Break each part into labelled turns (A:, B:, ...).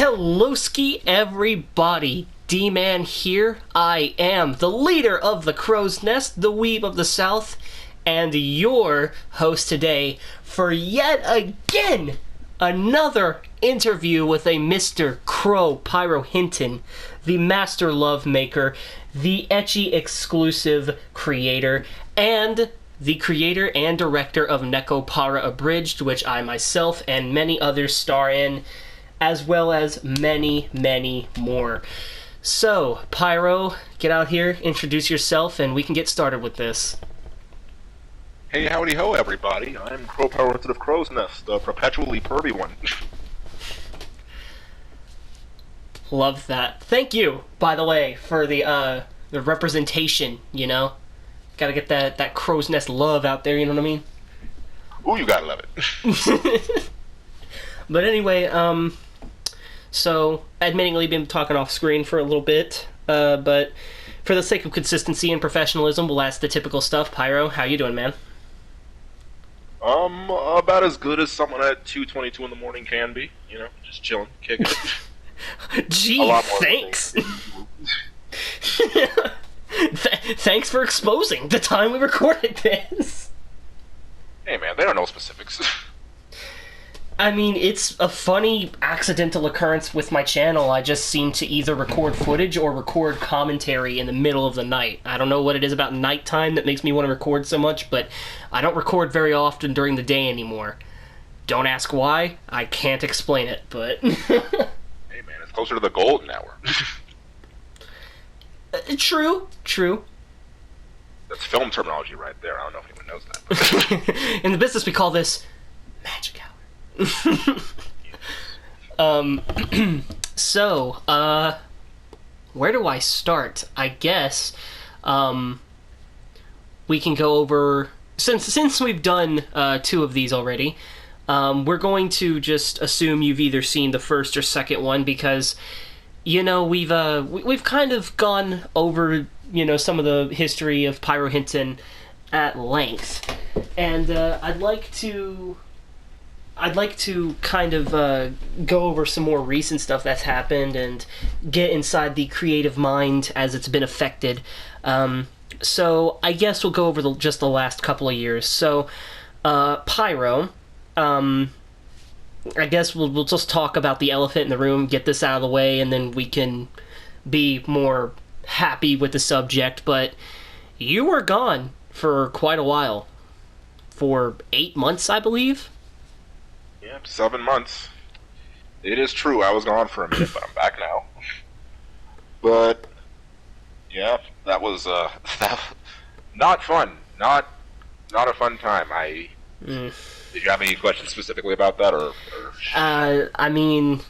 A: Helloski, everybody. D-Man here. I am the leader of the Crow's Nest, the Weeb of the South, and your host today for yet again another interview with a Mr. Crow Pyro Hinton, the master love maker, the ecchi exclusive creator, and the creator and director of Nekopara Abridged, which I myself and many others star in, as well as many, many more. So, Pyro, get out here, introduce yourself, and we can get started with this.
B: Hey, howdy ho, everybody. I'm Crow Power of Crow's Nest, the perpetually pervy one.
A: Love that. Thank you, by the way, for the representation, you know? Gotta get that Crow's Nest love out there, you know what I mean?
B: Ooh, you gotta love it.
A: But anyway, so, admittingly been talking off screen for a little bit, but for the sake of consistency and professionalism, we'll ask the typical stuff. Pyro, how you doing, man?
B: About as good as someone at 2:22 in the morning can be. You know, just chilling, kicking it.
A: Gee, thanks. Thanks for exposing the time we recorded this.
B: Hey man, they don't know specifics.
A: I mean, it's a funny accidental occurrence with my channel. I just seem to either record footage or record commentary in the middle of the night. I don't know what it is about nighttime that makes me want to record so much, but I don't record very often during the day anymore. Don't ask why. I can't explain it, but...
B: Hey man, it's closer to the golden hour.
A: True.
B: That's film terminology right there. I don't know if anyone knows that.
A: In the business, we call this magic hour. So, where do I start? I guess, we can go over, since we've done, 2 of these already, we're going to just assume you've either seen the first or second one, because, you know, we've kind of gone over, you know, some of the history of Pyro Hinton at length, and, I'd like to kind of go over some more recent stuff that's happened and get inside the creative mind as it's been affected. So I guess we'll go over just the last couple of years. So, Pyro, I guess we'll just talk about the elephant in the room, get this out of the way, and then we can be more happy with the subject. But you were gone for quite a while. For 8 months, I believe?
B: Yeah, 7 months. It is true, I was gone for a minute, but I'm back now. But, yeah, that was, not fun. Not a fun time. Did you have any questions specifically about that, or...
A: I mean...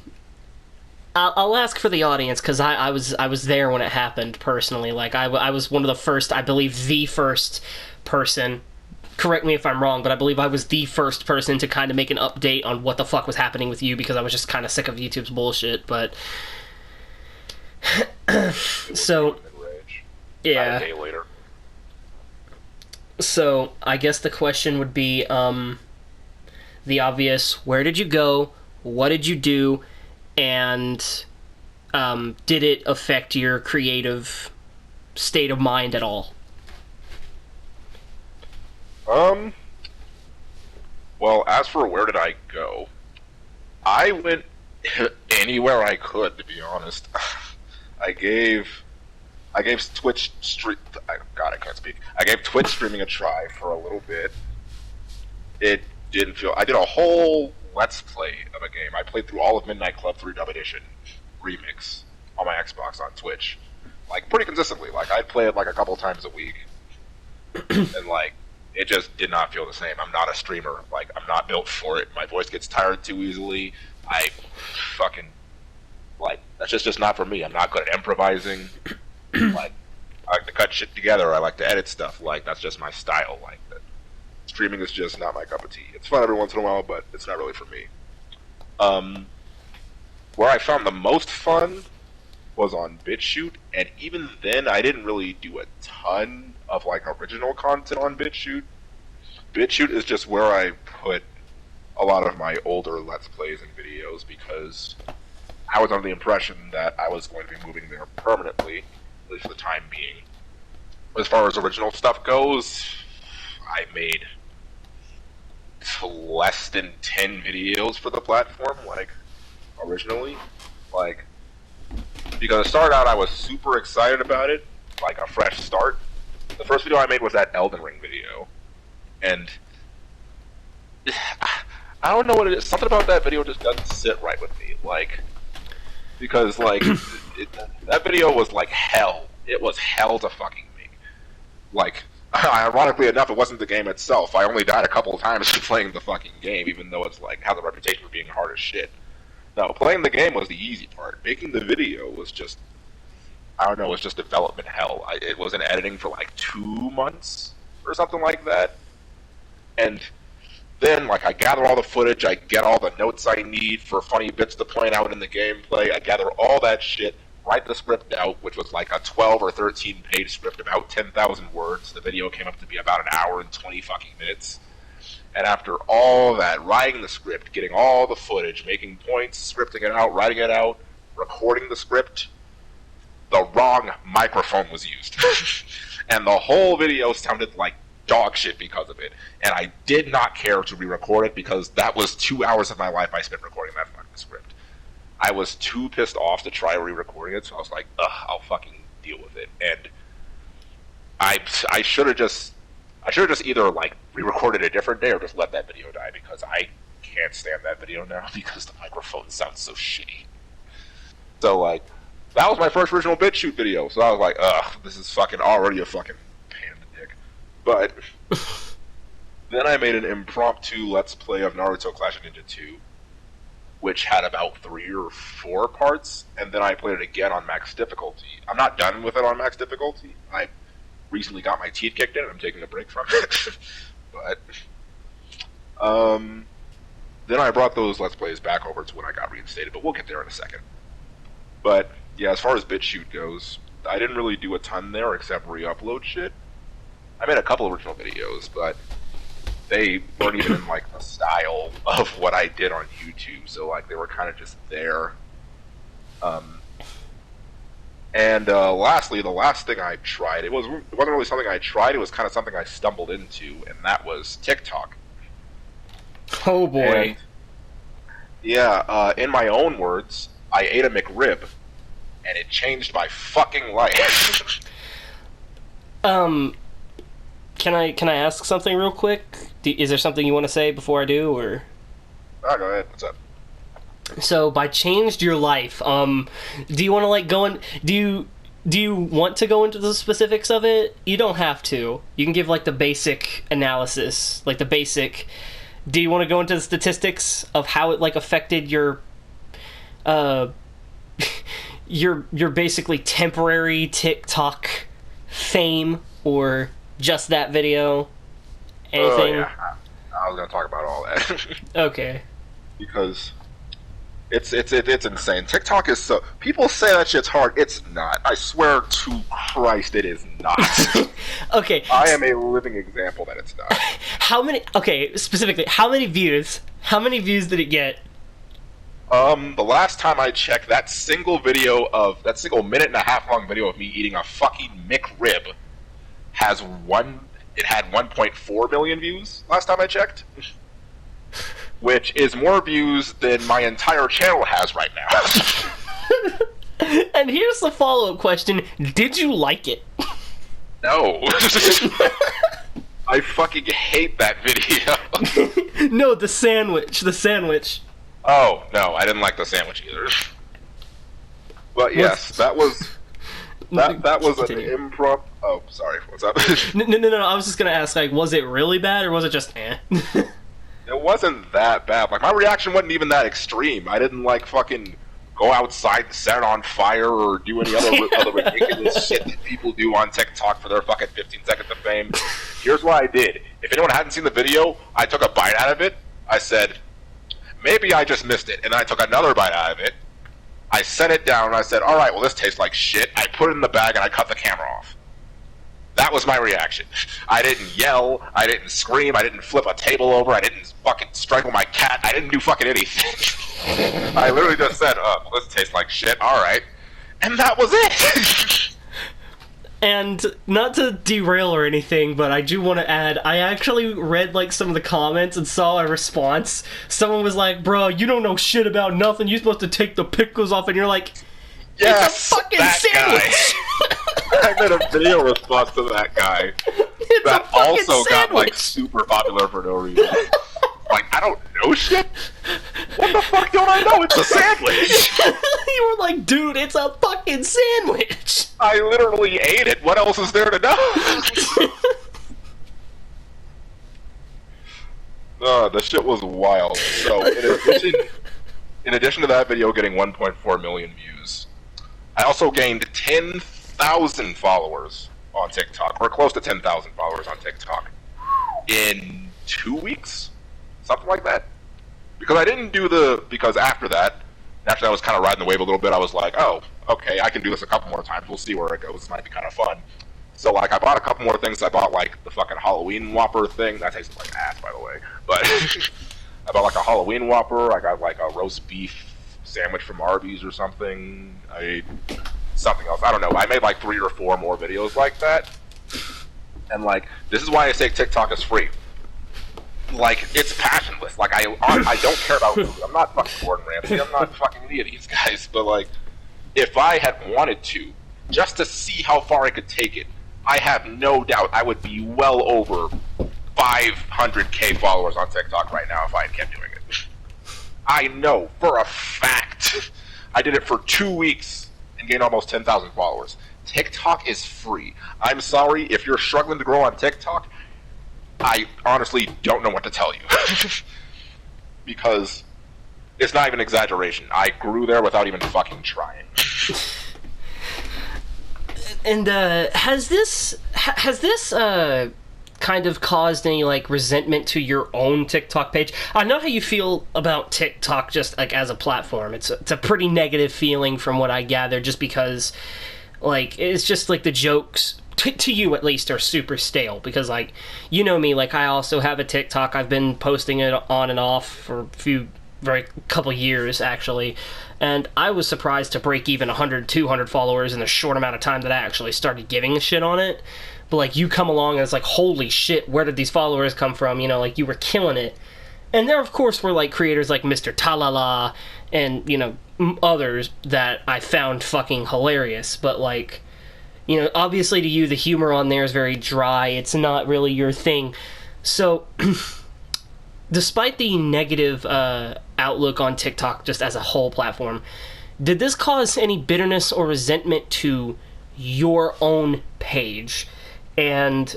A: I'll ask for the audience, because I was there when it happened, personally. Like, I was one of the first, I believe the first person... Correct me if I'm wrong, but I believe I was the first person to kind of make an update on what the fuck was happening with you, because I was just kind of sick of YouTube's bullshit, but... So... Yeah.
B: About a day later.
A: So, I guess the question would be, the obvious, where did you go, what did you do, and, did it affect your creative state of mind at all?
B: Well, as for where did I go, I went anywhere I could, to be honest. I gave Twitch God, I can't speak. I gave Twitch streaming a try for a little bit. It didn't feel... I did a whole Let's Play of a game. I played through all of Midnight Club 3 Dub Edition Remix on my Xbox on Twitch. Like, pretty consistently. Like, I'd play it, like, a couple times a week. And, like, it just did not feel the same. I'm not a streamer. Like, I'm not built for it. My voice gets tired too easily. I fucking... Like, that's just not for me. I'm not good at improvising. Like, I like to cut shit together. I like to edit stuff. Like, that's just my style. Like, that. Streaming is just not my cup of tea. It's fun every once in a while, but it's not really for me. Where I found the most fun was on Bitchute, and even then, I didn't really do a ton of, like, original content on Bitchute. Bitchute is just where I put a lot of my older Let's Plays and videos, because I was under the impression that I was going to be moving there permanently, at least for the time being. As far as original stuff goes, I made less than 10 videos for the platform, like, originally. Like, because it started out, I was super excited about it, like a fresh start. The first video I made was that Elden Ring video. And I don't know what it is. Something about that video just doesn't sit right with me. Like, because, like, that video was like hell. It was hell to fucking make. Like, ironically enough, it wasn't the game itself. I only died a couple of times playing the fucking game, even though it's, like, has a reputation for being hard as shit. No, playing the game was the easy part. Making the video was just, I don't know, it was just development hell. It was in editing for, like, 2 months or something like that. And then, like, I gather all the footage, I get all the notes I need for funny bits to point out in the gameplay, I gather all that shit, write the script out, which was like a 12 or 13 page script, about 10,000 words. The video came up to be about an hour and 20 fucking minutes. And after all that, writing the script, getting all the footage, making points, scripting it out, writing it out, recording the script, the wrong microphone was used. And the whole video sounded like dog shit because of it. And I did not care to re-record it because that was 2 hours of my life I spent recording that fucking script. I was too pissed off to try re-recording it, so I was like, ugh, I'll fucking deal with it. And I should have just either, like, re-recorded a different day or just let that video die, because I can't stand that video now because the microphone sounds so shitty. So, like, that was my first original Bitchute video, so I was like, ugh, this is fucking already a fucking pain in the dick. But then I made an impromptu Let's Play of Naruto Clash of Ninja 2, which had about 3 or 4 parts, and then I played it again on max difficulty. I'm not done with it on max difficulty. I recently got my teeth kicked in, and I'm taking a break from it. But then I brought those Let's Plays back over to when I got reinstated, but we'll get there in a second. But yeah, as far as Bitchute goes, I didn't really do a ton there except re-upload shit. I made a couple original videos, but they weren't even in, like, the style of what I did on YouTube, so, like, they were kind of just there. And lastly, the last thing I tried, it wasn't really something I tried, it was kind of something I stumbled into, and that was TikTok.
A: Oh boy.
B: And, yeah, in my own words, I ate a McRib, and it changed my fucking life.
A: Can I ask something real quick? Is there something you want to say before I do, or?
B: Oh, go ahead. What's up?
A: So, by changed your life, do you want to, like, go in? Do you want to go into the specifics of it? You don't have to. You can give, like, the basic analysis, like the basic. Do you want to go into the statistics of how it, like, affected your basically temporary TikTok fame, or just that video? Anything?
B: Oh, yeah. I was gonna talk about all that.
A: Okay.
B: Because it's insane. TikTok is so... People say that shit's hard. It's not. I swear to Christ, it is not.
A: Okay.
B: I am a living example that it's not.
A: How many... Okay, specifically, how many views? How many views did it get?
B: The last time I checked, that single minute and a half long video of me eating a fucking McRib had 1.4 million views last time I checked. Which is more views than my entire channel has right now.
A: And here's the follow-up question. Did you like it?
B: No. I fucking hate that video.
A: No, the sandwich. The sandwich.
B: Oh, no, I didn't like the sandwich either. But yes, that was an improv... Oh, sorry, what's up?
A: No, I was just gonna ask, like, was it really bad, or was it just eh?
B: It wasn't that bad. Like, my reaction wasn't even that extreme. I didn't, like, fucking go outside and set it on fire or do any other ridiculous shit that people do on TikTok for their fucking 15 seconds of fame. Here's what I did. If anyone hadn't seen the video, I took a bite out of it. I said, maybe I just missed it. And then I took another bite out of it. I set it down and I said, alright, well, this tastes like shit. I put it in the bag and I cut the camera off. That was my reaction. I didn't yell, I didn't scream, I didn't flip a table over, I didn't fucking strangle my cat, I didn't do fucking anything. I literally just said, this tastes like shit, alright. And that was it!
A: And not to derail or anything, but I do want to add, I actually read like some of the comments and saw a response. Someone was like, bro, you don't know shit about nothing, you're supposed to take the pickles off, and you're like,
B: yes,
A: it's a fucking sandwich!
B: I made a video response to that guy.
A: It's
B: that
A: a fucking
B: also got like
A: sandwich.
B: super popular for no reason. Like, I don't know shit? What the fuck don't I know? It's a sandwich!
A: You were like, dude, it's a fucking sandwich!
B: I literally ate it. What else is there to know? The shit was wild. So, in addition to that video getting 1.4 million views, I also gained 10,000 followers on TikTok, or close to 10,000 followers on TikTok, in 2 weeks? Something like that. Because I didn't do because after that I was kind of riding the wave a little bit, I was like, oh, okay, I can do this a couple more times, we'll see where it goes, this might be kind of fun. So, like, I bought a couple more things. I bought, like, the fucking Halloween Whopper thing. That tastes like ass, by the way. But I bought, like, a Halloween Whopper. I got, like, a roast beef sandwich from Arby's or something. I ate something else. I don't know. I made, like, 3 or 4 more videos like that. And, like, this is why I say TikTok is free. Like, it's passionless. Like, I don't care about food. I'm not fucking Gordon Ramsay. I'm not fucking any of these guys. But, like, if I had wanted to, just to see how far I could take it, I have no doubt I would be well over 500k followers on TikTok right now if I had kept doing it. I know for a fact. I did it for 2 weeks and gained almost 10,000 followers. TikTok is free. I'm sorry if you're struggling to grow on TikTok. I honestly don't know what to tell you. Because it's not even exaggeration. I grew there without even fucking trying.
A: And has this kind of caused any like resentment to your own TikTok page? I know how you feel about TikTok just like as a platform. It's a pretty negative feeling from what I gather, just because like it's just like the jokes to you at least are super stale, because like, you know me, like I also have a TikTok. I've been posting it on and off for a couple years actually, and I was surprised to break even 100, 200 followers in the short amount of time that I actually started giving a shit on it. But like, you come along and it's like, holy shit, where did these followers come from? You know, like, you were killing it. And there of course were like creators like Mr. Talala and, you know, others that I found fucking hilarious, but like, you know, obviously to you the humor on there is very dry. It's not really your thing. So despite the negative outlook on TikTok just as a whole platform, did this cause any bitterness or resentment to your own page? And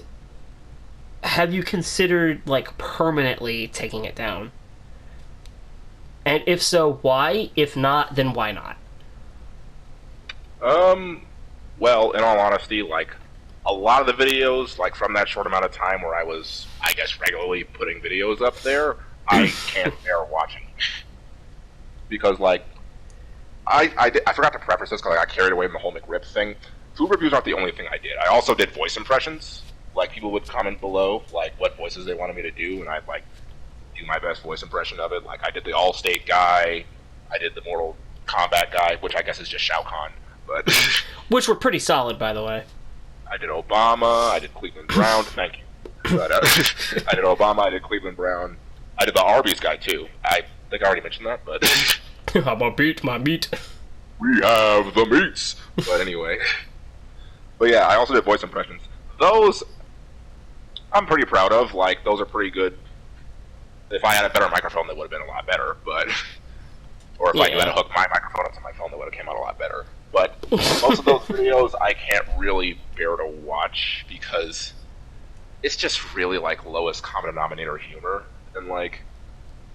A: have you considered like permanently taking it down? And if so, why? If not, then why not?
B: Well, in all honesty, like, a lot of the videos, like, from that short amount of time where I was, I guess, regularly putting videos up there, I can't bear watching. Because, like, I forgot to preface this because I got carried away from the whole McRib thing. Food reviews aren't the only thing I did. I also did voice impressions. Like, people would comment below, like, what voices they wanted me to do, and I'd, like, do my best voice impression of it. Like, I did the Allstate guy, I did the Mortal Kombat guy, which I guess is just Shao Kahn. But
A: which were pretty solid, by the way.
B: I did Obama, I did Cleveland Brown, thank you. But, I did Obama, I did Cleveland Brown. I did the Arby's guy, too. I think I already mentioned that, but
A: How about my meat?
B: We have the meats! But anyway. But yeah, I also did voice impressions. Those, I'm pretty proud of. Like, those are pretty good. If I had a better microphone, they would have been a lot better, but... Or if I knew how to hook my microphone up to my phone, they would have came out a lot better. But most of those videos I can't really bear to watch because it's just really like lowest common denominator humor. And like,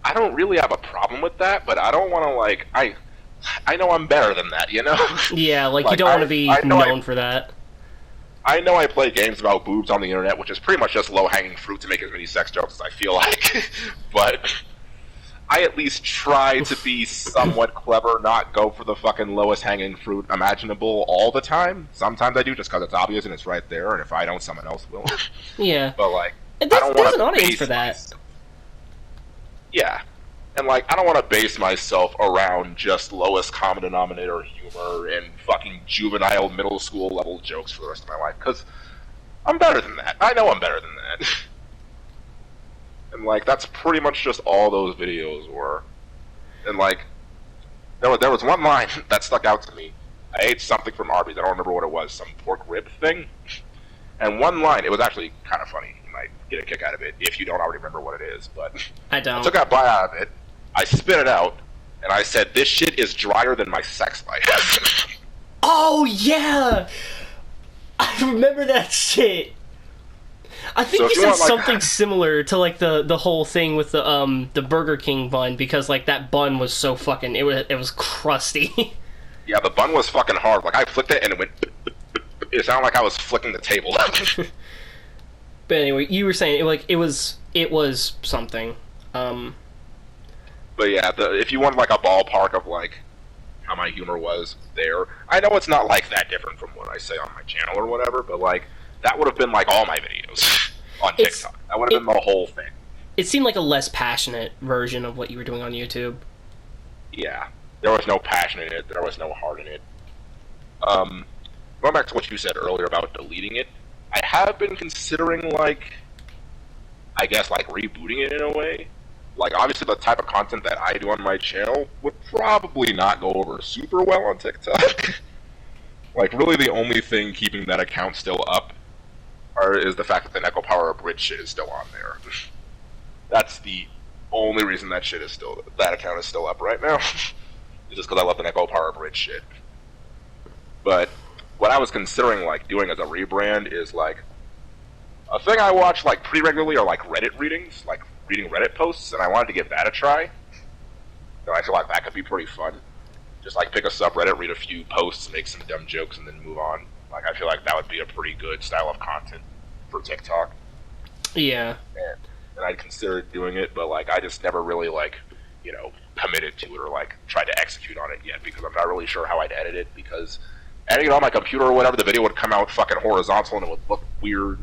B: I don't really have a problem with that, but I don't want to like, I know I'm better than that, you know?
A: Yeah, like you don't want to be known for that.
B: I know I play games about boobs on the internet, which is pretty much just low-hanging fruit to make as many sex jokes as I feel like. But I at least try to be somewhat clever, not go for the fucking lowest hanging fruit imaginable all the time. Sometimes I do just because it's obvious and it's right there, and if I don't, someone else will.
A: Yeah.
B: But, like,
A: And
B: I don't
A: there's
B: want
A: an
B: to
A: audience
B: base
A: for that.
B: myself. Yeah. And, like, I don't want to base myself around just lowest common denominator humor and fucking juvenile middle school level jokes for the rest of my life, because I'm better than that. I know I'm better than that. And, like, that's pretty much just all those videos were. And, like, there was one line that stuck out to me. I ate something from Arby's. I don't remember what it was. Some pork rib thing. And one line, it was actually kind of funny. You might get a kick out of it if you don't already remember what it is. But
A: I don't.
B: I took a bite out of it. I spit it out. And I said, this shit is drier than my sex life.
A: Oh, yeah! I remember that shit. I think
B: So
A: you said
B: like,
A: something similar to like the whole thing with the Burger King bun, because like that bun was so fucking it was crusty.
B: Yeah, the bun was fucking hard. Like I flicked it and it went. It sounded like I was flicking the table.
A: But anyway, you were saying it was something.
B: But yeah, if you want like a ballpark of like how my humor was there, I know it's not like that different from what I say on my channel or whatever, but like that would have been like all my videos on TikTok. That would have been the whole thing.
A: It seemed like a less passionate version of what you were doing on YouTube.
B: Yeah, there was no passion in it. There was no heart in it. Going back to what you said earlier about deleting it, I have been considering like, I guess like rebooting it in a way. Like, obviously the type of content that I do on my channel would probably not go over super well on TikTok. Like, really the only thing keeping that account still up is the fact that the Neko Power Bridge shit is still on there. That's the only reason that account is still up right now. It's just because I love the Neko Power Bridge shit. But what I was considering, like, doing as a rebrand is, like, a thing I watch, like, pretty regularly are, like, Reddit readings, like, reading Reddit posts, and I wanted to give that a try. So I feel like that could be pretty fun. Just like pick a subreddit, read a few posts, make some dumb jokes, and then move on. Like I feel like that would be a pretty good style of content for TikTok.
A: Yeah.
B: And I'd considered doing it, but like I just never really like, committed to it or like tried to execute on it yet because I'm not really sure how I'd edit it because editing it on my computer or whatever, the video would come out fucking horizontal and it would look weird.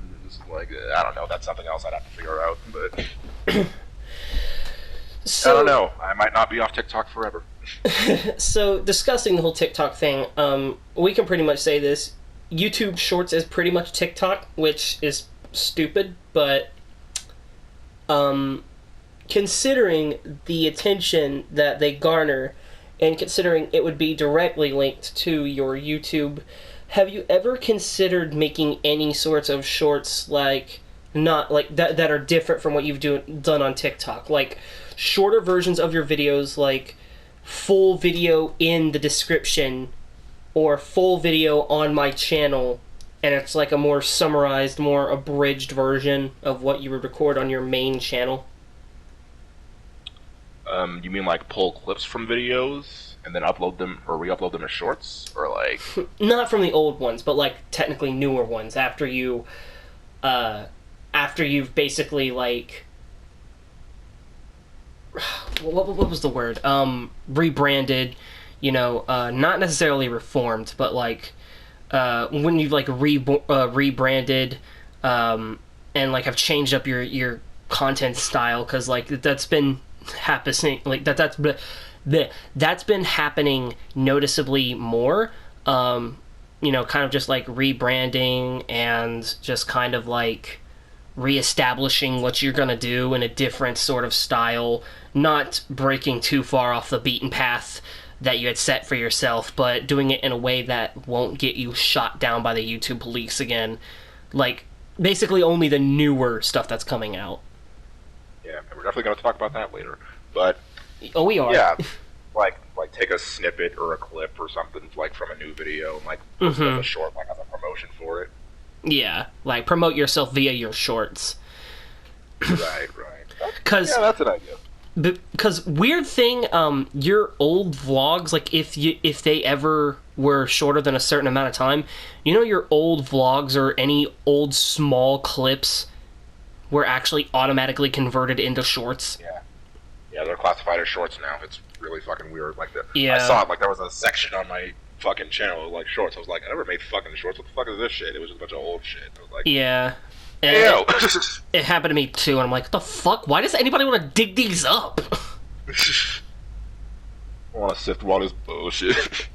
B: Like, I don't know, that's something else I'd have to figure out, but
A: So,
B: I don't know. I might not be off TikTok forever.
A: So, discussing the whole TikTok thing, we can pretty much say this. YouTube Shorts is pretty much TikTok, which is stupid, but considering the attention that they garner, and considering it would be directly linked to your YouTube, have you ever considered making any sorts of shorts like not like that are different from what you've done on TikTok, like shorter versions of your videos, like full video in the description or full video on my channel, and it's like a more summarized, more abridged version of what you would record on your main channel?
B: You mean like pull clips from videos and then upload them or re-upload them as shorts, or like
A: Not from the old ones, but like technically newer ones after you've basically like what was the word? Rebranded, not necessarily reformed, but like when you've like rebranded and like have changed up your content style, because like that's been happening, like that's been happening noticeably more. Kind of just like rebranding and just kind of like reestablishing what you're gonna do in a different sort of style, not breaking too far off the beaten path that you had set for yourself, but doing it in a way that won't get you shot down by the YouTube police again. Like, basically only the newer stuff that's coming out.
B: Yeah, we're definitely going to talk about that later. But
A: Oh, we are.
B: yeah, like take a snippet or a clip or something like from a new video and like post a short like as a promotion for it.
A: Yeah, like promote yourself via your shorts.
B: Right.
A: Cause
B: yeah, that's an idea.
A: Because weird thing, your old vlogs, like if they ever were shorter than a certain amount of time, your old vlogs or any old small clips were actually automatically converted into shorts.
B: Yeah, they're classified as shorts now. It's really fucking weird. Like I
A: Yeah,
B: saw it. Like there was a section on my fucking channel like shorts. I was like, I never made fucking shorts. What the fuck is this shit? It was just a bunch of old shit. I was like,
A: yeah.
B: ew.
A: It happened to me too, and I'm like, what the fuck? Why does anybody want to dig these up?
B: I want to sift through all this bullshit.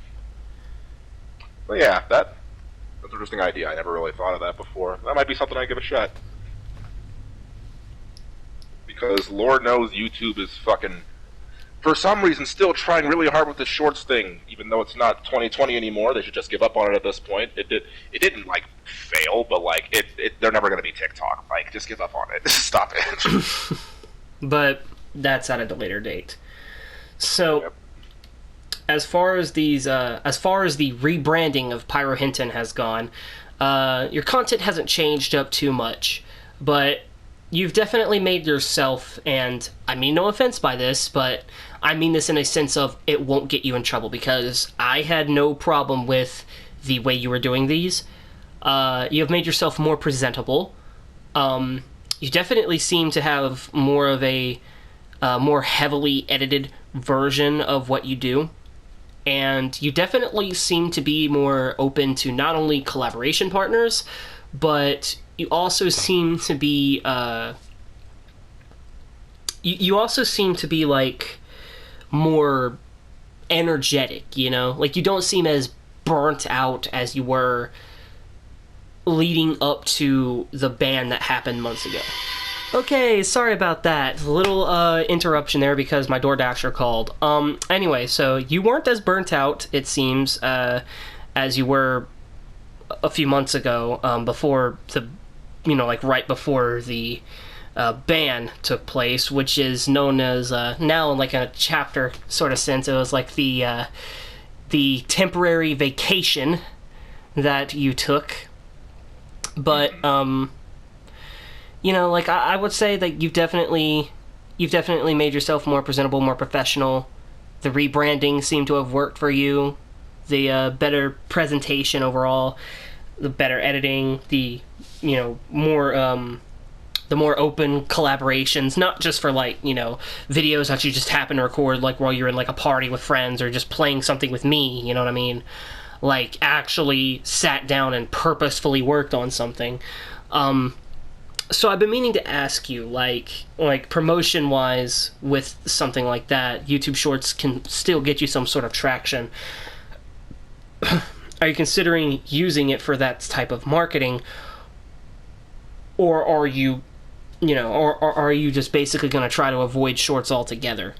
B: But yeah, that's an interesting idea. I never really thought of that before. That might be something I give a shot. Because Lord knows YouTube is fucking, for some reason, still trying really hard with this shorts thing. Even though it's not 2020 anymore, they should just give up on it at this point. It didn't like fail, but like they're never gonna be TikTok. Like, just give up on it. Stop it.
A: But that's at a later date. So,
B: Yep.
A: as far as the rebranding of Pyro Hinton has gone, your content hasn't changed up too much, but you've definitely made yourself, and I mean no offense by this, but I mean this in a sense of it won't get you in trouble, because I had no problem with the way you were doing these. You have made yourself more presentable. You definitely seem to have more of a more heavily edited version of what you do. And you definitely seem to be more open to not only collaboration partners, but you also seem to be you also seem to be like more energetic, you know? Like you don't seem as burnt out as you were leading up to the ban that happened months ago. Okay, sorry about that. A little interruption there because my DoorDasher called. Anyway, so you weren't as burnt out, it seems, as you were a few months ago, before the, like right before the ban took place, which is known as now in like a chapter sort of sense. It was like the temporary vacation that you took, but like I would say that you've definitely made yourself more presentable, more professional. The rebranding seemed to have worked for you. The better presentation overall, the better editing, the more the more open collaborations, not just for like videos that you just happen to record like while you're in like a party with friends or just playing something with me. You know what I mean? Like actually sat down and purposefully worked on something. So I've been meaning to ask you, like promotion-wise, with something like that, YouTube Shorts can still get you some sort of traction. Are you considering using it for that type of marketing, or are you, or are you just basically going to try to avoid Shorts altogether?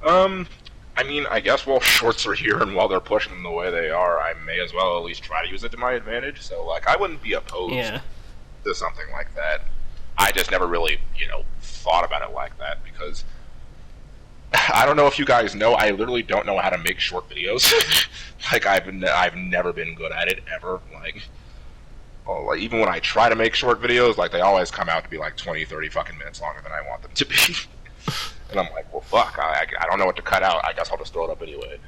B: I mean, I guess while shorts are here and while they're pushing them the way they are, I may as well at least try to use it to my advantage. So, like, I wouldn't be opposed to something like that. I just never really, thought about it like that because I don't know if you guys know, I literally don't know how to make short videos. Like, I've never been good at it ever. Like, even when I try to make short videos, like, they always come out to be like 20, 30 fucking minutes longer than I want them to be. And I'm like, well, fuck, I don't know what to cut out. I guess I'll just throw it up anyway.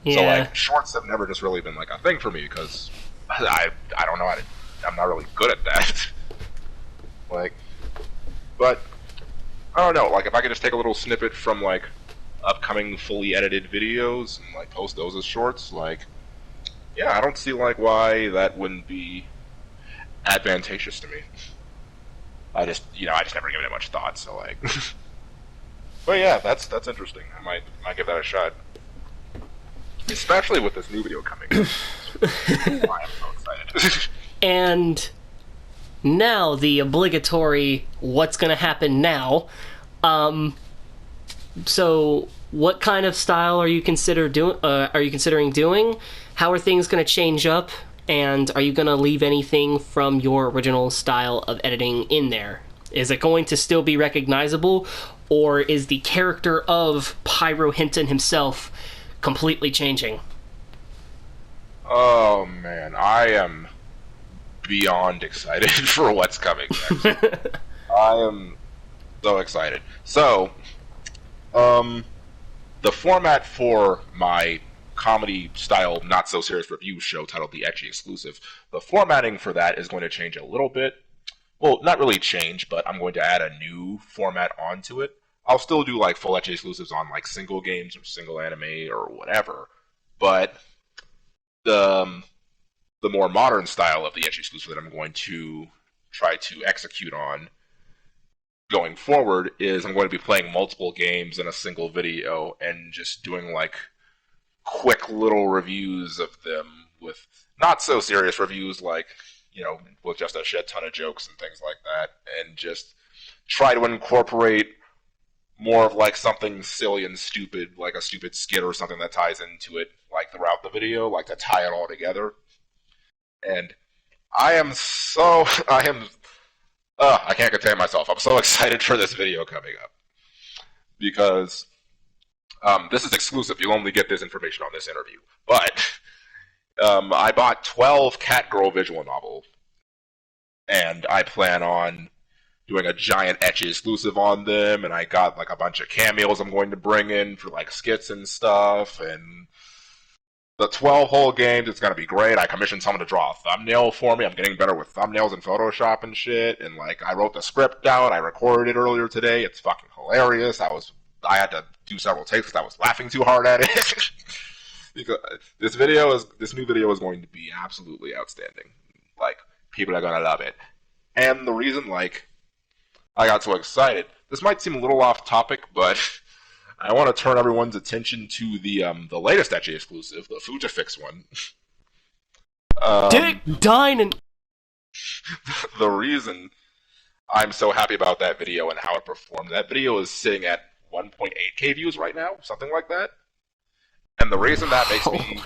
A: Yeah.
B: So, like, shorts have never just really been, like, a thing for me because I don't know how to, I'm not really good at that. Like, but, I don't know, like, if I could just take a little snippet from, like, upcoming fully edited videos and, like, post those as shorts, like, yeah, I don't see, like, why that wouldn't be advantageous to me. I just never given it much thought, so, like... But yeah, that's interesting. I might give that a shot. Especially with this new video coming. I am so excited.
A: And now the obligatory what's going to happen now. So what kind of style are you considering doing? How are things going to change up? And are you going to leave anything from your original style of editing in there? Is it going to still be recognizable, or is the character of Pyro Hinton himself completely changing?
B: Oh man, I am beyond excited for what's coming next. I am so excited. So, the format for my comedy style not so serious review show titled The Ecchi Exclusive, the formatting for that is going to change a little bit. Well, not really change, but I'm going to add a new format onto it. I'll still do like full ecchi exclusives on like single games or single anime or whatever. But the the more modern style of the ecchi exclusive that I'm going to try to execute on going forward is I'm going to be playing multiple games in a single video and just doing like quick little reviews of them with not so serious reviews like, with just a shit ton of jokes and things like that, and just try to incorporate more of like something silly and stupid, like a stupid skit or something that ties into it, like throughout the video, like to tie it all together. And I can't contain myself. I'm so excited for this video coming up because this is exclusive. You'll only get this information on this interview. But I bought 12 Cat Girl visual novels, and I plan on doing a giant ecchi exclusive on them, and I got like a bunch of cameos I'm going to bring in for like skits and stuff, and the 12 whole games, it's going to be great. I commissioned someone to draw a thumbnail for me. I'm getting better with thumbnails in Photoshop and shit, and like I wrote the script down, I recorded it earlier today. It's fucking hilarious. I had to do several takes because I was laughing too hard at it. Because this new video is going to be absolutely outstanding. Like, people are gonna love it. And the reason, like, I got so excited, this might seem a little off topic, but I want to turn everyone's attention to the latest ecchi exclusive, the Fujifix one.
A: Dick Dining.
B: The reason I'm so happy about that video and how it performed, that video is sitting at 1.8k views right now, something like that. And the reason that makes me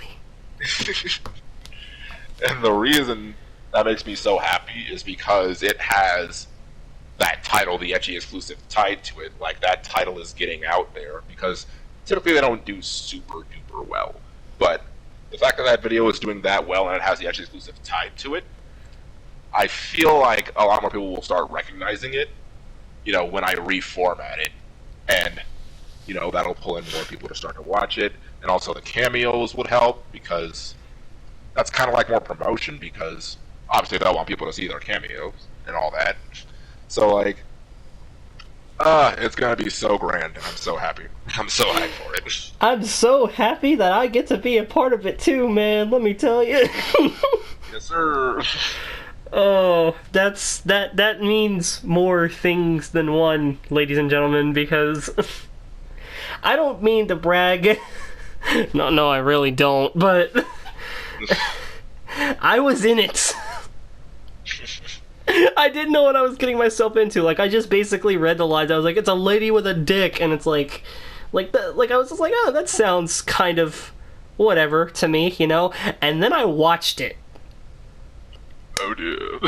B: and the reason that makes me so happy is because it has that title, the ecchi exclusive, tied to it. Like, that title is getting out there because typically they don't do super duper well. But the fact that that video is doing that well and it has the ecchi exclusive tied to it, I feel like a lot more people will start recognizing it, when I reformat it. And, that'll pull in more people to start to watch it. And also the cameos would help because that's kind of like more promotion because obviously they'll want people to see their cameos and all that. So, like, it's going to be so grand, and I'm so happy. I'm so hyped for it.
A: I'm so happy that I get to be a part of it too, man, let me tell you.
B: Yes, sir.
A: Oh, that means more things than one, ladies and gentlemen, because I don't mean to brag. No, I really don't, but I was in it. I didn't know what I was getting myself into. Like, I just basically read the lines. I was like, it's a lady with a dick, and it's like I was just like, oh, that sounds kind of whatever to me, And then I watched it.
B: Oh dear.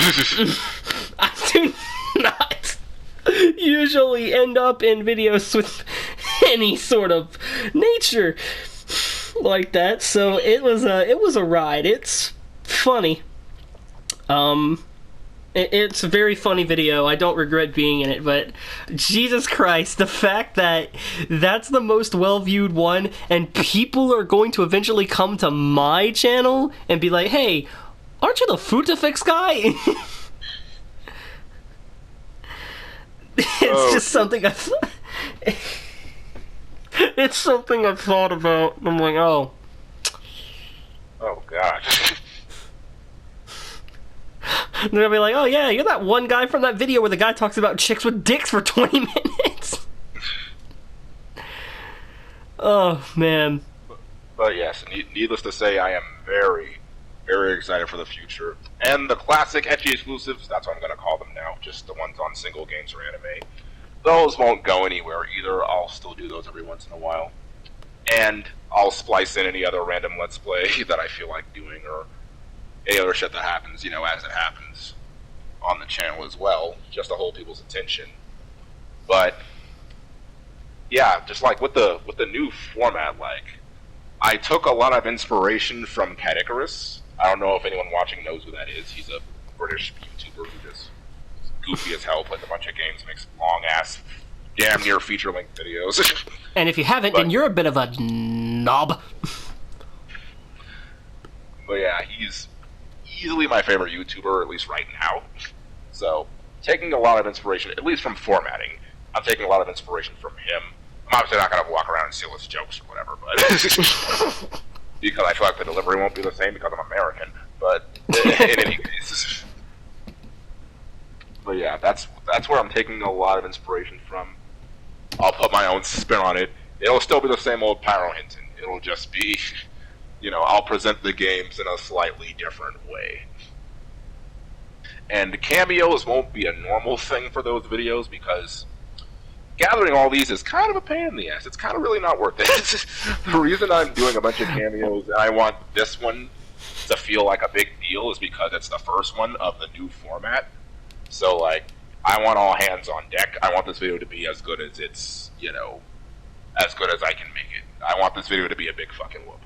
A: I do not usually end up in videos with any sort of nature like that, so it was a ride. It's funny. It's a very funny video. I don't regret being in it, but Jesus Christ, the fact that that's the most well-viewed one, and people are going to eventually come to my channel and be like, hey, aren't you the Fujifix guy? It's just something it's something I've thought about. I'm like, oh.
B: Oh, God.
A: They're gonna be like, oh yeah, you're that one guy from that video where the guy talks about chicks with dicks for 20 minutes. Oh, man.
B: But yes, needless to say, I am very, very excited for the future. And the classic ecchi exclusives, that's what I'm going to call them now, just the ones on single games or anime. Those won't go anywhere either. I'll still do those every once in a while. And I'll splice in any other random Let's Play that I feel like doing, or any other shit that happens, as it happens on the channel as well, just to hold people's attention. But yeah, just like with the new format, like, I took a lot of inspiration from Cat Icarus. I don't know if anyone watching knows who that is. He's a British YouTuber who just goofy as hell, plays a bunch of games, makes long ass, damn near feature length videos.
A: And if you haven't, then you're a bit of a knob.
B: But yeah, he's easily my favorite YouTuber, at least right now. So, taking a lot of inspiration, at least from formatting, I'm taking a lot of inspiration from him. I'm obviously not going to walk around and steal his jokes or whatever, but because I feel like the delivery won't be the same because I'm American. But in any case, but yeah, that's where I'm taking a lot of inspiration from. I'll put my own spin on it. It'll still be the same old Pyro Hinton. It'll just be, I'll present the games in a slightly different way. And cameos won't be a normal thing for those videos because gathering all these is kind of a pain in the ass. It's kind of really not worth it. The reason I'm doing a bunch of cameos and I want this one to feel like a big deal is because it's the first one of the new format. So, like, I want all hands on deck. I want this video to be as good as it's, as good as I can make it. I want this video to be a big fucking whoop.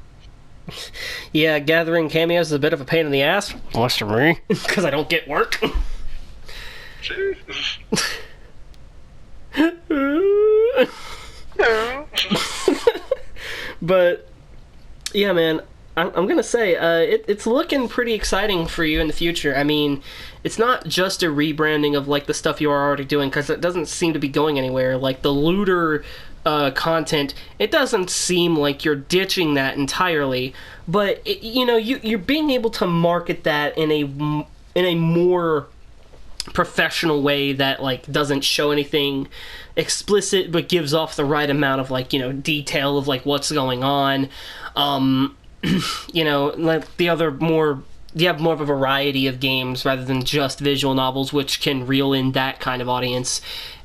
A: Yeah, gathering cameos is a bit of a pain in the ass. Less to me, because I don't get work. But, yeah, man, I'm gonna say, it's looking pretty exciting for you in the future. I mean, it's not just a rebranding of, like, the stuff you are already doing, because it doesn't seem to be going anywhere. Like, the looter content, it doesn't seem like you're ditching that entirely, but, you're being able to market that in a more professional way that, like, doesn't show anything explicit, but gives off the right amount of, like, detail of, like, what's going on. Like you have more of a variety of games rather than just visual novels, which can reel in that kind of audience.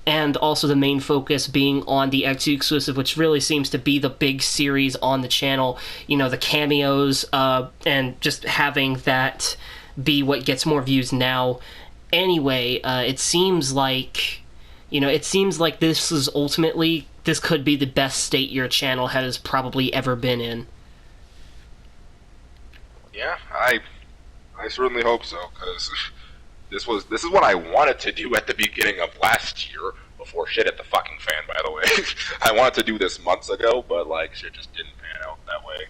A: And also the main focus being on the XU exclusive, which really seems to be the big series on the channel. The cameos, and just having that be what gets more views now. Anyway, it seems like, this could be the best state your channel has probably ever been in.
B: Yeah, I certainly hope so, because this is what I wanted to do at the beginning of last year, before shit hit the fucking fan, by the way. I wanted to do this months ago, but, like, shit just didn't pan out that way.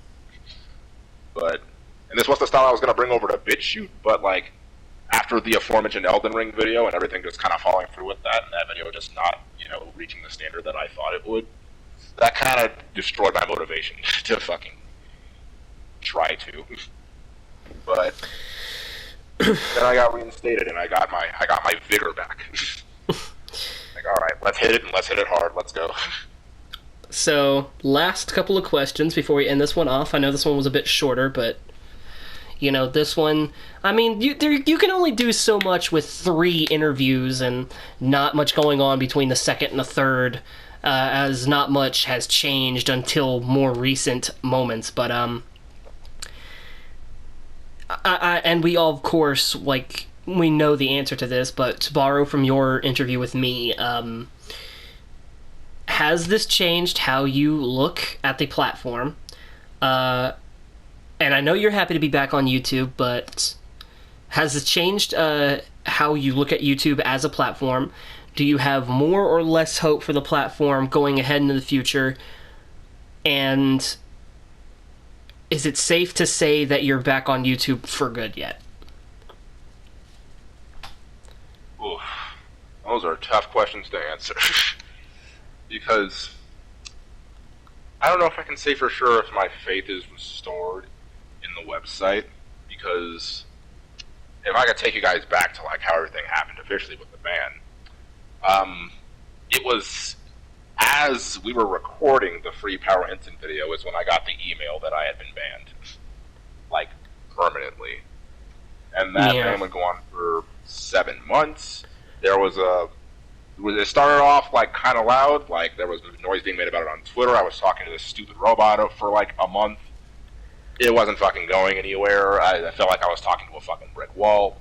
B: And this was the style I was going to bring over to Bitchute, but, like, after the aforementioned Elden Ring video and everything just kind of falling through with that, and that video just not, reaching the standard that I thought it would, that kind of destroyed my motivation to fucking try to. But then I got reinstated and I got my vigor back. Like, all right, let's hit it and let's hit it hard. Let's go.
A: So, last couple of questions before we end this one off. I know this one was a bit shorter, but this one, I mean, you can only do so much with 3 interviews and not much going on between the second and the third, as not much has changed until more recent moments. But and we all, of course, like, we know the answer to this, but to borrow from your interview with me, has this changed how you look at the platform? And I know you're happy to be back on YouTube, but has this changed how you look at YouTube as a platform? Do you have more or less hope for the platform going ahead into the future? And is it safe to say that you're back on YouTube for good yet?
B: Oof. Those are tough questions to answer. Because I don't know if I can say for sure if my faith is restored in the website, because if I could take you guys back to, like, how everything happened officially with the ban, it was as we were recording the free Pyro Hinton video is when I got the email that I had been banned, like, permanently. And that ban would go on for 7 months. It started off, like, kind of loud, like, there was noise being made about it on Twitter. I was talking to this stupid robot for, like, a month. It wasn't fucking going anywhere. I felt like I was talking to a fucking brick wall.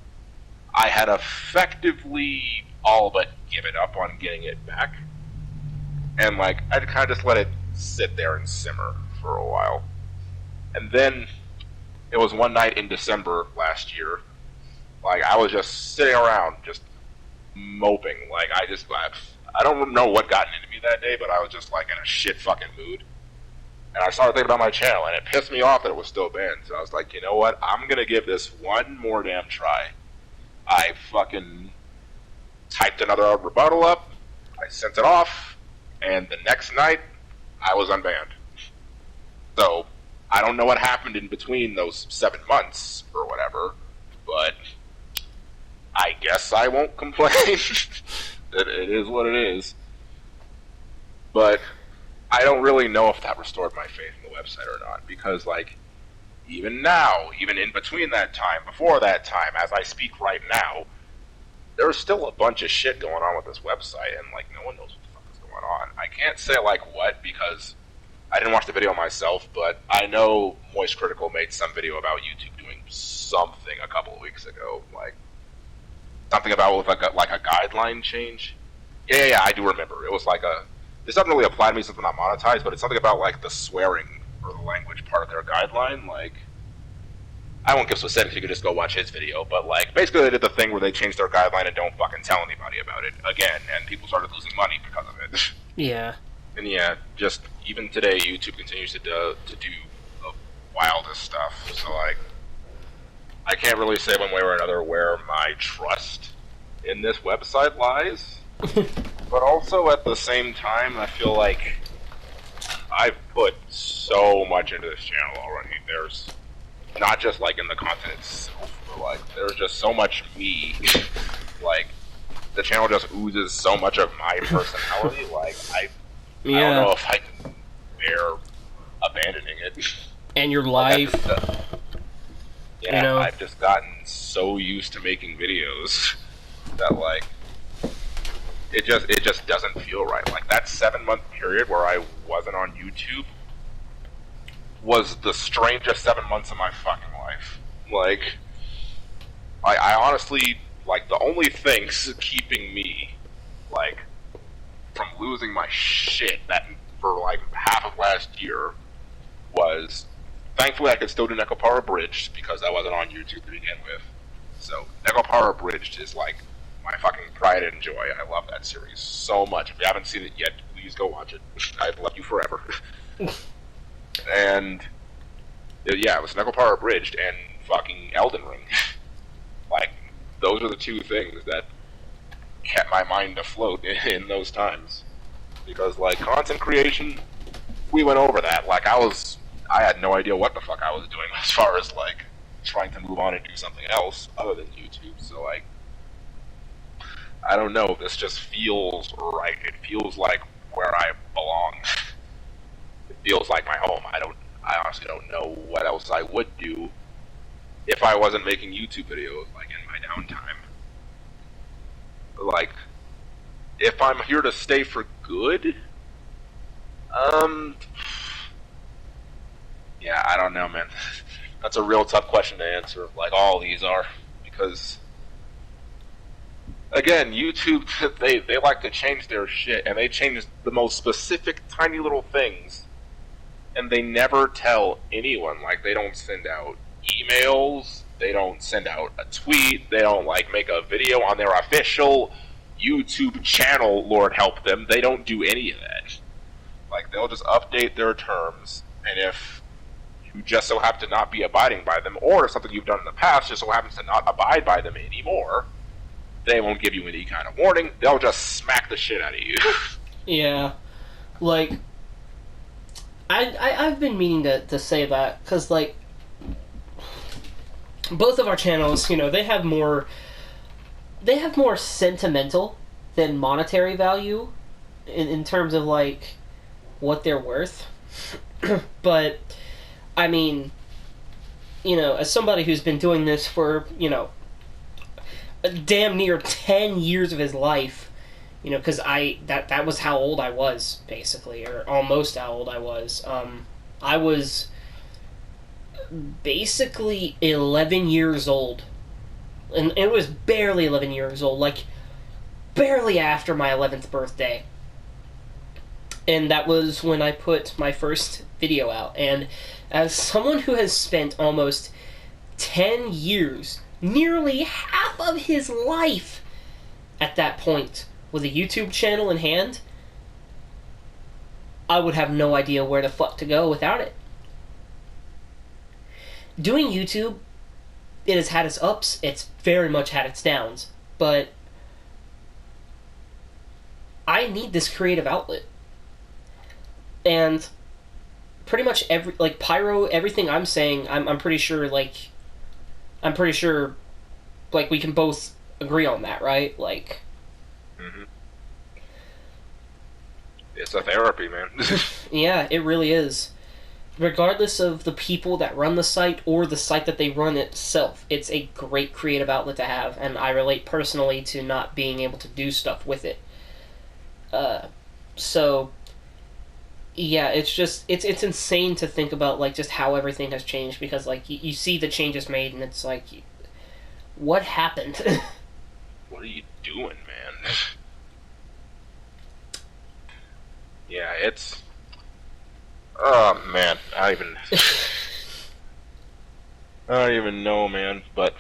B: I had effectively all but given up on getting it back. And, like, I'd kind of just let it sit there and simmer for a while. And then it was one night in December last year. Like, I was just sitting around, just moping. Like, I don't know what got into me that day, but I was just, like, in a shit fucking mood. And I started thinking about my channel, and it pissed me off that it was still banned. So I was like, you know what? I'm gonna give this one more damn try. I fucking typed another rebuttal up. I sent it off, and the next night, I was unbanned. So, I don't know what happened in between those 7 months or whatever, but I guess I won't complain. It is what it is. But I don't really know if that restored my faith in the website or not, because, like, even now, even in between that time, before that time, as I speak right now, there's still a bunch of shit going on with this website, and, like, no one knows what the fuck is going on. I can't say, like, what, because I didn't watch the video myself, but I know Moist Critical made some video about YouTube doing something a couple of weeks ago, like, something about with like a guideline change. Yeah, I do remember. It was like this doesn't really apply to me since I'm not monetized, but it's something about, like, the swearing or the language part of their guideline, like, I won't give specifics, you can just go watch his video, but, like, basically they did the thing where they changed their guideline and don't fucking tell anybody about it again, and people started losing money because of it.
A: Yeah.
B: And yeah, just, even today, YouTube continues to do the wildest stuff, so, like, I can't really say one way or another where my trust in this website lies, but also at the same time, I feel like I've put so much into this channel already. There's not just, like, in the content itself, but, like, there's just so much me. Like, the channel just oozes so much of my personality. Like, I don't know if I can bear abandoning it.
A: And your life.
B: Yeah, you know? I've just gotten so used to making videos that, like, it just doesn't feel right. Like, that 7-month period where I wasn't on YouTube was the strangest 7 months of my fucking life. Like, I honestly, like, the only things keeping me, like, from losing my shit that for, like, half of last year was, thankfully I could still do Necropara Abridged because I wasn't on YouTube to begin with. So, Necropara Abridged is, like, my fucking pride and joy. I love that series so much. If you haven't seen it yet, please go watch it. I've loved you forever. And yeah, it was Necropara Abridged and fucking Elden Ring. Like, those are the two things that kept my mind afloat in those times. Because, like, content creation, we went over that. Like, I had no idea what the fuck I was doing as far as, like, trying to move on and do something else other than YouTube. So, like, I don't know, this just feels right. It feels like where I belong. It feels like my home. I honestly don't know what else I would do if I wasn't making YouTube videos, like, in my downtime. Like, if I'm here to stay for good, yeah, I don't know, man. That's a real tough question to answer, like all these are, because, again, YouTube, they like to change their shit, and they change the most specific, tiny little things, and they never tell anyone. Like, they don't send out emails, they don't send out a tweet, they don't, like, make a video on their official YouTube channel, Lord help them. They don't do any of that. Like, they'll just update their terms, and if you just so happen to not be abiding by them, or if something you've done in the past just so happens to not abide by them anymore, they won't give you any kind of warning. They'll just smack the shit out of you.
A: Yeah. Like, I've been meaning to say that, because, like, both of our channels, you know, they have more sentimental than monetary value in terms of, like, what they're worth. But, I mean, you know, as somebody who's been doing this for, you know, damn near 10 years of his life, you know, because that was how old I was, basically, or almost how old I was. I was basically 11 years old, and it was barely 11 years old, like, barely after my 11th birthday. And that was when I put my first video out. And as someone who has spent almost 10 years, nearly half of his life at that point, with a YouTube channel in hand, I would have no idea where the fuck to go without it. Doing YouTube, it has had its ups, it's very much had its downs, but I need this creative outlet. And pretty much Pyro, everything I'm saying, I'm pretty sure, we can both agree on that, right? Like,
B: hmm It's a therapy, man.
A: yeah, it really is. Regardless of the people that run the site or the site that they run itself, it's a great creative outlet to have, and I relate personally to not being able to do stuff with it. So yeah, it's insane to think about like just how everything has changed, because like you see the changes made and it's like, what happened?
B: What are you doing, man? Yeah, it's. Oh man, I don't even know, man. But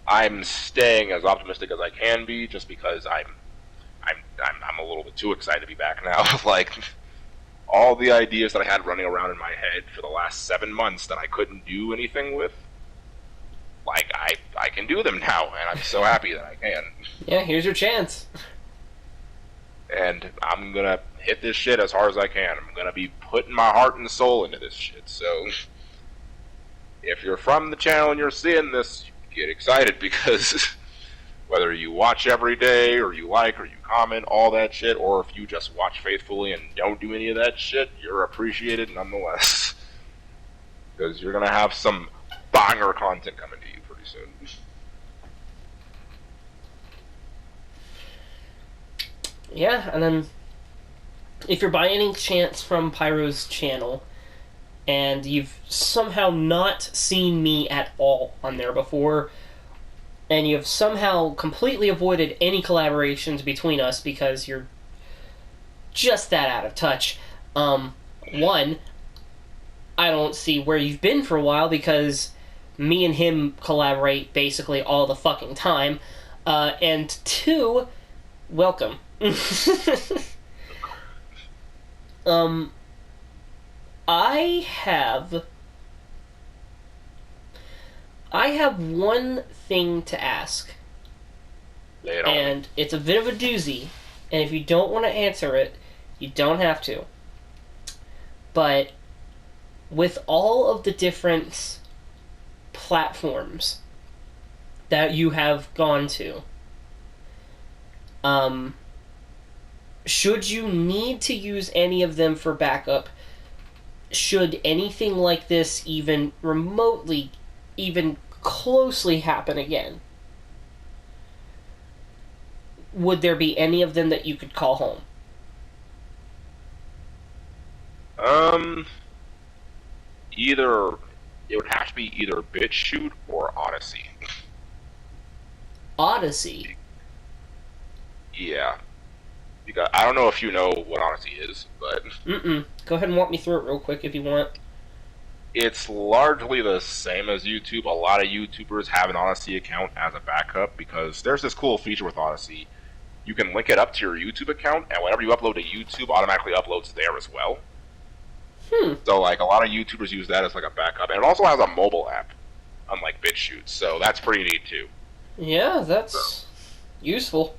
B: I'm staying as optimistic as I can be, just because I'm a little bit too excited to be back now. Like all the ideas that I had running around in my head for the last 7 months that I couldn't do anything with, like I can do them now, and I'm so happy that I can.
A: Yeah, here's your chance.
B: And I'm gonna hit this shit as hard as I can. I'm gonna be putting my heart and soul into this shit. So if you're from the channel and you're seeing this, get excited, because whether you watch every day or you like or you comment all that shit, or if you just watch faithfully and don't do any of that shit, you're appreciated nonetheless. Because you're gonna have some banger content coming to you pretty soon.
A: Yeah, and then if you're by any chance from Pyro's channel and you've somehow not seen me at all on there before, and you've somehow completely avoided any collaborations between us because you're just that out of touch, one, I don't see where you've been for a while, because me and him collaborate basically all the fucking time, and two, welcome. um, I have one thing to ask,
B: Lay it on me.
A: and it's a bit of a doozy, and if you don't want to answer it, you don't have to. But with all of the different platforms that you have gone to, should you need to use any of them for backup, should anything like this even remotely, even closely happen again, would there be any of them that you could call home?
B: Either it would have to be either Bitchute or Odyssey.
A: Odyssey?
B: Yeah, because I don't know if you know what Odyssey is, but
A: Go ahead and walk me through it real quick if you want.
B: it's largely the same as YouTube. A lot of YouTubers have an Odyssey account as a backup, because there's this cool feature with Odyssey. You can link it up to your YouTube account, and whenever you upload to YouTube, automatically uploads there as well. So, like, a lot of YouTubers use that as, like, a backup. And it also has a mobile app, unlike BitChute, so that's pretty neat, too.
A: Yeah, that's useful.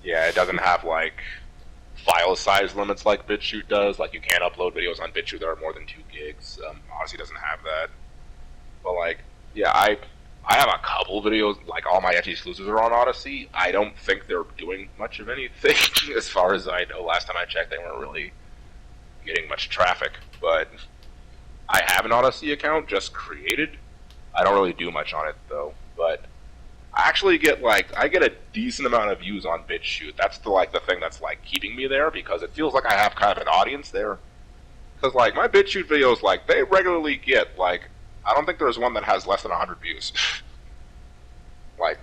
B: Yeah, it doesn't have, like, file size limits like BitChute does. Like, you can't upload videos on BitChute that are more than 2 gigs. Odyssey doesn't have that. But, like, yeah, I have a couple videos, like, all my FT exclusives are on Odyssey. I don't think they're doing much of anything, as far as I know. Last time I checked, they weren't really getting much traffic, but I have an Odyssey account just created. I don't really do much on it though, but I actually get I get a decent amount of views on BitChute. That's the thing that's like keeping me there, because it feels like I have kind of an audience there. Because like my BitChute videos, like they regularly get like, I don't think there's one that has less than 100 views. Like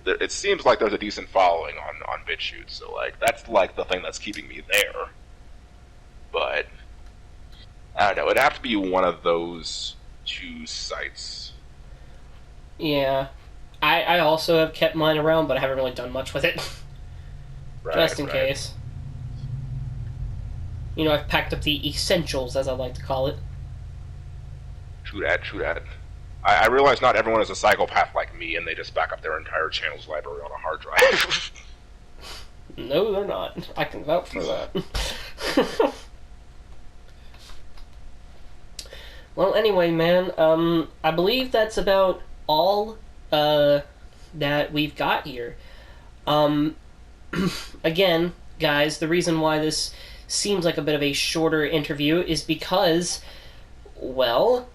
B: it seems like there's a decent following on BitChute, so like that's like the thing that's keeping me there. But I don't know. It'd have to be one of those 2 sites.
A: Yeah. I also have kept mine around, but I haven't really done much with it.
B: Right,
A: Just in
B: right.
A: case. You know, I've packed up the essentials, as I like to call it.
B: True that, true that. I realize not everyone is a psychopath like me, and they just back up their entire channel's library on a hard drive.
A: No, they're not. I can vouch for that. Well, anyway, man, I believe that's about all, that we've got here. Um, Again, guys, the reason why this seems like a bit of a shorter interview is because, well,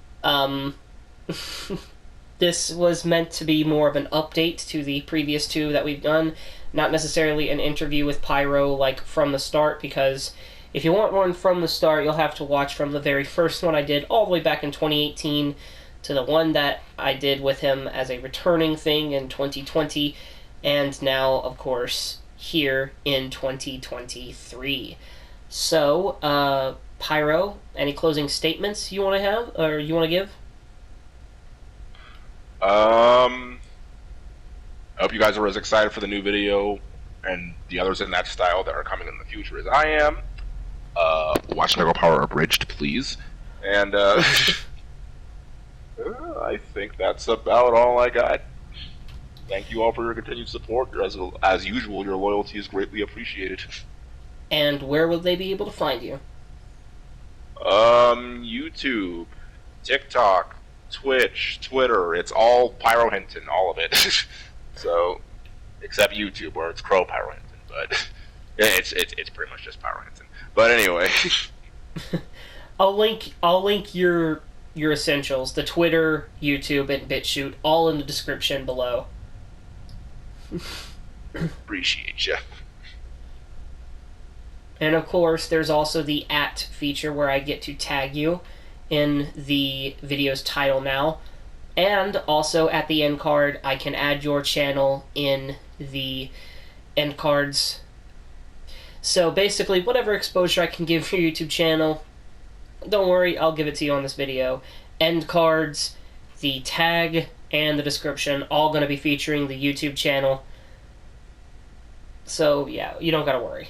A: this was meant to be more of an update to the previous two that we've done, not necessarily an interview with Pyro, like, from the start, because if you want one from the start, you'll have to watch from the very first one I did all the way back in 2018 to the one that I did with him as a returning thing in 2020, and now, of course, here in 2023. So, Pyro, any closing statements you want to have, or you want to give?
B: I hope you guys are as excited for the new video and the others in that style that are coming in the future as I am. Watch Lego Power Abridged, please. And, I think that's about all I got. Thank you all for your continued support. As usual, your loyalty is greatly appreciated.
A: And where will they be able to find you?
B: YouTube, TikTok, Twitch, Twitter. It's all Pyro Hinton, all of it. So, except YouTube, where it's Crow Pyro Hinton, but it's pretty much just Pyro Hinton. But anyway,
A: I'll link your essentials, the Twitter, YouTube, and Bitchute, all in the description below.
B: appreciate you.
A: And of course, there's also the @ feature where I get to tag you in the video's title now. And also at the end card, I can add your channel in the end cards. So basically, whatever exposure I can give your YouTube channel, don't worry, I'll give it to you on this video. End cards, the tag, and the description, all going to be featuring the YouTube channel. So yeah, you don't gotta worry.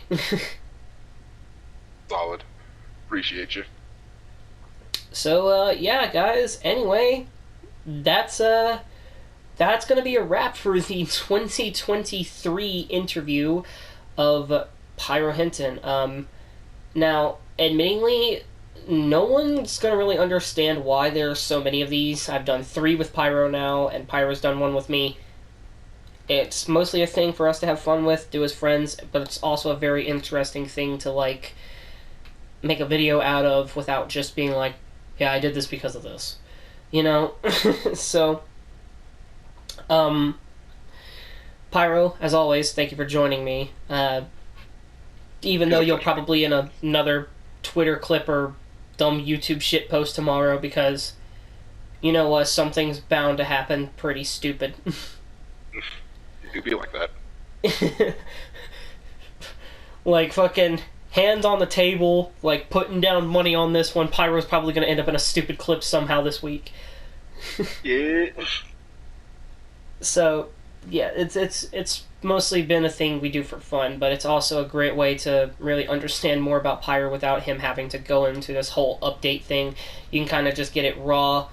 B: Solid. Appreciate you.
A: So, yeah, guys, anyway, that's gonna be a wrap for the 2023 interview of Pyro Hinton. Now, admittingly, no one's gonna really understand why there are so many of these. I've done 3 with Pyro now, and Pyro's done 1 with me. It's mostly a thing for us to have fun with, do as friends, but it's also a very interesting thing to, like, make a video out of without just being like, yeah, I did this because of this. You know? So, Pyro, as always, thank you for joining me. Even though you'll probably in another Twitter clip or dumb YouTube shit post tomorrow, because, you know what, something's bound to happen pretty stupid.
B: You be like that.
A: Like, fucking hands on the table, like, putting down money on this one. Pyro's probably gonna end up in a stupid clip somehow this week.
B: Yeah.
A: So, yeah, it's mostly been a thing we do for fun, but it's also a great way to really understand more about Pyro without him having to go into this whole update thing. You can kind of just get it raw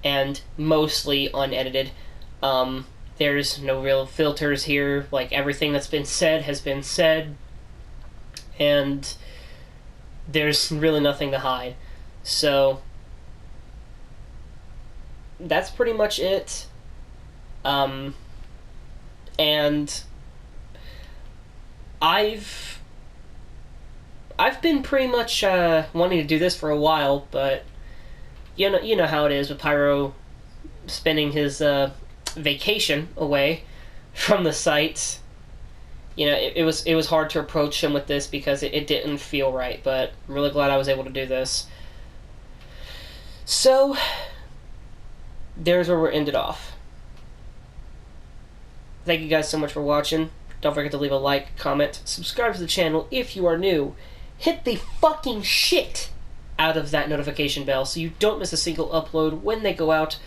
A: and mostly unedited. There's no real filters here. Like, everything that's been said has been said, and there's really nothing to hide. So, that's pretty much it. And I've been pretty much wanting to do this for a while, but you know how it is with Pyro spending his vacation away from the site. You know, it was hard to approach him with this because it didn't feel right, but I'm really glad I was able to do this. So, there's where we're ended off. Thank you guys so much for watching. Don't forget to leave a like, comment, subscribe to the channel if you are new. Hit the fucking shit out of that notification bell so you don't miss a single upload when they go out.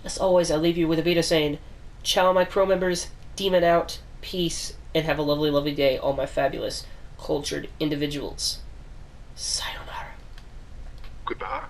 A: As always, I leave you with a Vita saying, ciao my Crow members, demon out, peace, and have a lovely, lovely day, all my fabulous, cultured individuals. Sayonara.
B: Goodbye.